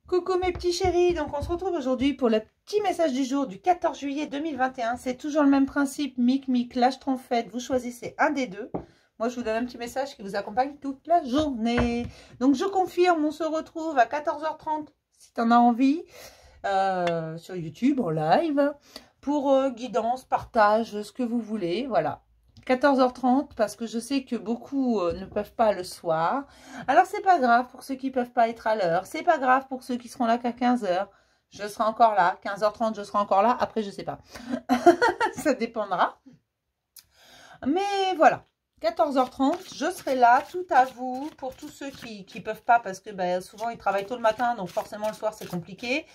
Coucou mes petits chéris, donc on se retrouve aujourd'hui pour le petit message du jour du 14 juillet 2021. C'est toujours le même principe, mic, lâche trompette, vous choisissez un des deux. Moi je vous donne un petit message qui vous accompagne toute la journée. Donc je confirme, on se retrouve à 14h30 si tu en as envie, sur YouTube en live, pour guidance, partage, ce que vous voulez, voilà. 14h30 parce que je sais que beaucoup ne peuvent pas le soir. Alors c'est pas grave pour ceux qui peuvent pas être à l'heure. C'est pas grave pour ceux qui seront là qu'à 15h. Je serai encore là. 15h30 je serai encore là. Après je sais pas. Ça dépendra. Mais voilà. 14h30, je serai là, tout à vous, pour tous ceux qui peuvent pas, parce que ben, souvent ils travaillent tôt le matin, donc forcément le soir c'est compliqué.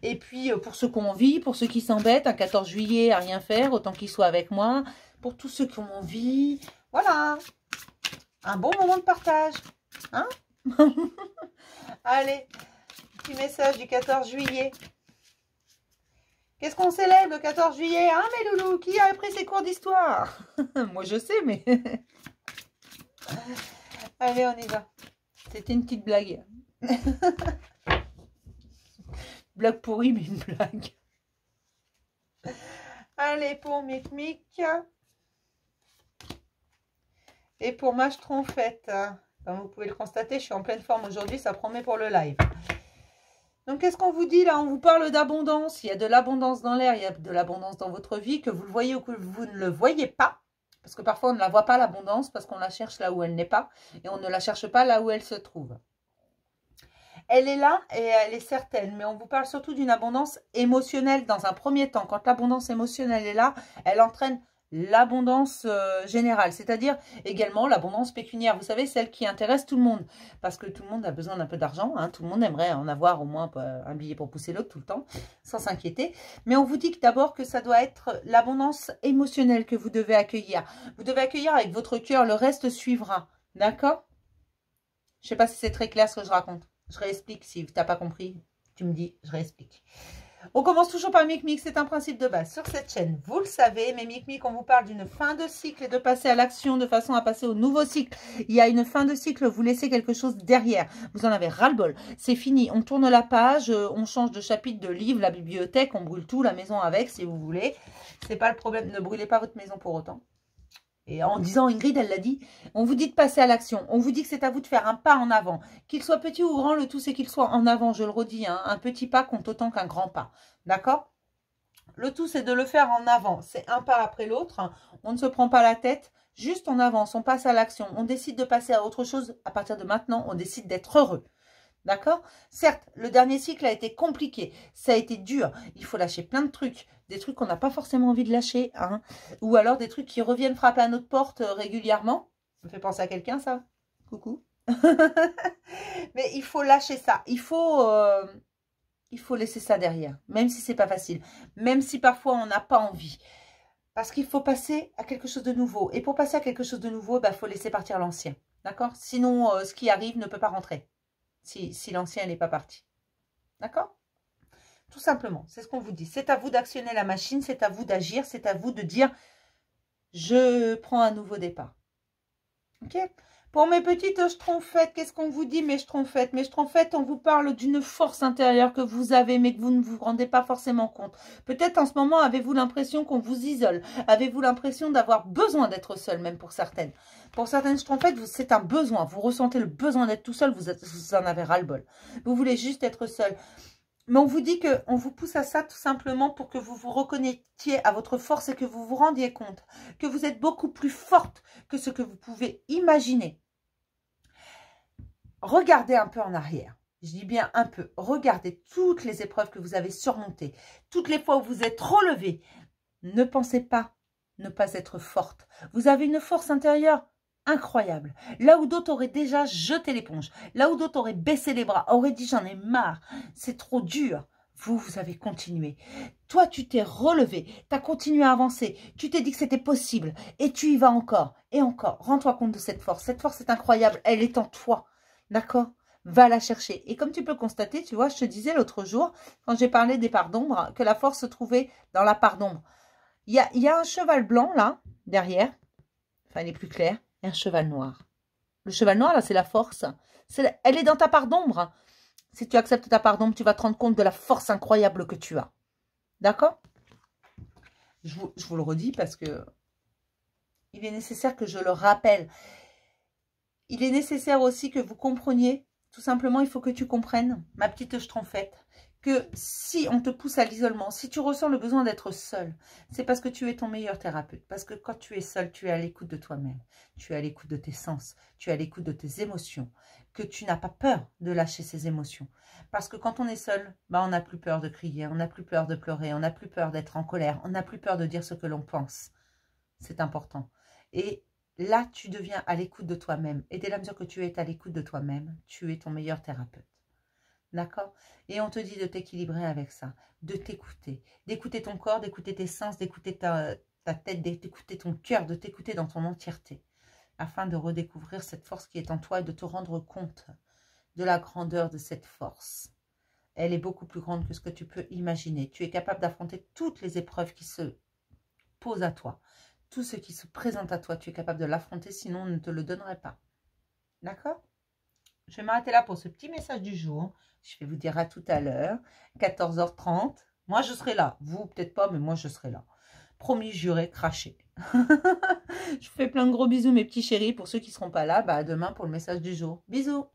Et puis pour ceux qui ont envie, pour ceux qui s'embêtent, un 14 juillet à rien faire, autant qu'ils soient avec moi. Pour tous ceux qui ont envie, voilà, un bon moment de partage, hein. Allez, petit message du 14 juillet. Qu'est-ce qu'on célèbre le 14 juillet, hein, mes loulous? Qui a appris ses cours d'histoire? Moi, je sais, mais... Allez, on y va. C'était une petite blague. Blague pourrie, mais une blague. Allez, pour Mic. Et pour ma schtroumpfette. Comme vous pouvez le constater, je suis en pleine forme aujourd'hui. Ça promet pour le live. Donc, qu'est-ce qu'on vous dit là? On vous parle d'abondance. Il y a de l'abondance dans l'air. Il y a de l'abondance dans votre vie. Que vous le voyez ou que vous ne le voyez pas. Parce que parfois, on ne la voit pas, l'abondance. Parce qu'on la cherche là où elle n'est pas. Et on ne la cherche pas là où elle se trouve. Elle est là et elle est certaine. Mais on vous parle surtout d'une abondance émotionnelle dans un premier temps. Quand l'abondance émotionnelle est là, elle entraîne l'abondance générale, c'est-à-dire également l'abondance pécuniaire, vous savez, celle qui intéresse tout le monde, parce que tout le monde a besoin d'un peu d'argent, hein, tout le monde aimerait en avoir au moins un billet pour pousser l'autre tout le temps, sans s'inquiéter, mais on vous dit que d'abord que ça doit être l'abondance émotionnelle que vous devez accueillir avec votre cœur, le reste suivra, d'accord? Je sais pas si c'est très clair ce que je raconte, je réexplique, si tu n'as pas compris, tu me dis, je réexplique. On commence toujours par Mic, c'est un principe de base sur cette chaîne, vous le savez, mais Mic, on vous parle d'une fin de cycle et de passer à l'action de façon à passer au nouveau cycle. Il y a une fin de cycle, vous laissez quelque chose derrière, vous en avez ras-le-bol, c'est fini, on tourne la page, on change de chapitre, de livre, la bibliothèque, on brûle tout, la maison avec si vous voulez, c'est pas le problème, ne brûlez pas votre maison pour autant. Et en disant, Ingrid, elle l'a dit, on vous dit de passer à l'action. On vous dit que c'est à vous de faire un pas en avant. Qu'il soit petit ou grand, le tout c'est qu'il soit en avant. Je le redis, hein, un petit pas compte autant qu'un grand pas. D'accord? Le tout c'est de le faire en avant. C'est un pas après l'autre. Hein. On ne se prend pas la tête. Juste on avance, on passe à l'action. On décide de passer à autre chose. À partir de maintenant, on décide d'être heureux. D'accord? Certes, le dernier cycle a été compliqué. Ça a été dur. Il faut lâcher plein de trucs. Des trucs qu'on n'a pas forcément envie de lâcher. Hein. Ou alors des trucs qui reviennent frapper à notre porte régulièrement. Ça me fait penser à quelqu'un, ça. Coucou. Mais il faut lâcher ça. Il faut laisser ça derrière. Même si c'est pas facile. Même si parfois on n'a pas envie. Parce qu'il faut passer à quelque chose de nouveau. Et pour passer à quelque chose de nouveau, il faut laisser partir l'ancien. D'accord? Sinon, ce qui arrive ne peut pas rentrer. Si l'ancien n'est pas parti. D'accord? Tout simplement, c'est ce qu'on vous dit. C'est à vous d'actionner la machine, c'est à vous d'agir, c'est à vous de dire je prends un nouveau départ. Ok? Pour mes petites schtroumpfettes, qu'est-ce qu'on vous dit, mes schtroumpfettes? Mes schtroumpfettes, on vous parle d'une force intérieure que vous avez, mais que vous ne vous rendez pas forcément compte. Peut-être en ce moment, avez-vous l'impression qu'on vous isole? Avez-vous l'impression d'avoir besoin d'être seul, même pour certaines? Pour certaines schtroumpfettes, c'est un besoin. Vous ressentez le besoin d'être tout seul, vous en avez ras-le-bol. Vous voulez juste être seul. Mais on vous dit qu'on vous pousse à ça tout simplement pour que vous vous reconnectiez à votre force et que vous vous rendiez compte que vous êtes beaucoup plus forte que ce que vous pouvez imaginer. Regardez un peu en arrière. Je dis bien un peu. Regardez toutes les épreuves que vous avez surmontées. Toutes les fois où vous êtes relevé. Ne pensez pas ne pas être forte. Vous avez une force intérieure incroyable. Là où d'autres auraient déjà jeté l'éponge. Là où d'autres auraient baissé les bras. Auraient dit j'en ai marre. C'est trop dur. Vous avez continué. Toi, tu t'es relevé. Tu as continué à avancer. Tu t'es dit que c'était possible. Et tu y vas encore. Et encore. Rends-toi compte de cette force. Cette force est incroyable. Elle est en toi. D'accord? Va la chercher. Et comme tu peux constater, tu vois, je te disais l'autre jour, quand j'ai parlé des parts d'ombre, que la force se trouvait dans la part d'ombre. Il y a un cheval blanc, là, derrière. Enfin, il est plus clair. Et un cheval noir. Le cheval noir, là, c'est la force. Elle est dans ta part d'ombre. Si tu acceptes ta part d'ombre, tu vas te rendre compte de la force incroyable que tu as. D'accord? Je vous le redis parce que il est nécessaire que je le rappelle. Il est nécessaire aussi que vous compreniez, tout simplement, il faut que tu comprennes, ma petite schtroumpfette, que si on te pousse à l'isolement, si tu ressens le besoin d'être seul, c'est parce que tu es ton meilleur thérapeute. Parce que quand tu es seul, tu es à l'écoute de toi-même. Tu es à l'écoute de tes sens. Tu es à l'écoute de tes émotions. Que tu n'as pas peur de lâcher ces émotions. Parce que quand on est seul, bah, on n'a plus peur de crier, on n'a plus peur de pleurer, on n'a plus peur d'être en colère, on n'a plus peur de dire ce que l'on pense. C'est important. Et là, tu deviens à l'écoute de toi-même. Et dès la mesure que tu es à l'écoute de toi-même, tu es ton meilleur thérapeute. D'accord? Et on te dit de t'équilibrer avec ça, de t'écouter, d'écouter ton corps, d'écouter tes sens, d'écouter ta tête, d'écouter ton cœur, de t'écouter dans ton entièreté, afin de redécouvrir cette force qui est en toi et de te rendre compte de la grandeur de cette force. Elle est beaucoup plus grande que ce que tu peux imaginer. Tu es capable d'affronter toutes les épreuves qui se posent à toi. Tout ce qui se présente à toi, tu es capable de l'affronter, sinon on ne te le donnerait pas. D'accord? Je vais m'arrêter là pour ce petit message du jour. Je vais vous dire à tout à l'heure, 14h30. Moi, je serai là. Vous, peut-être pas, mais moi, je serai là. Promis, juré, craché. Je vous fais plein de gros bisous, mes petits chéris. Pour ceux qui ne seront pas là, bah, à demain pour le message du jour. Bisous!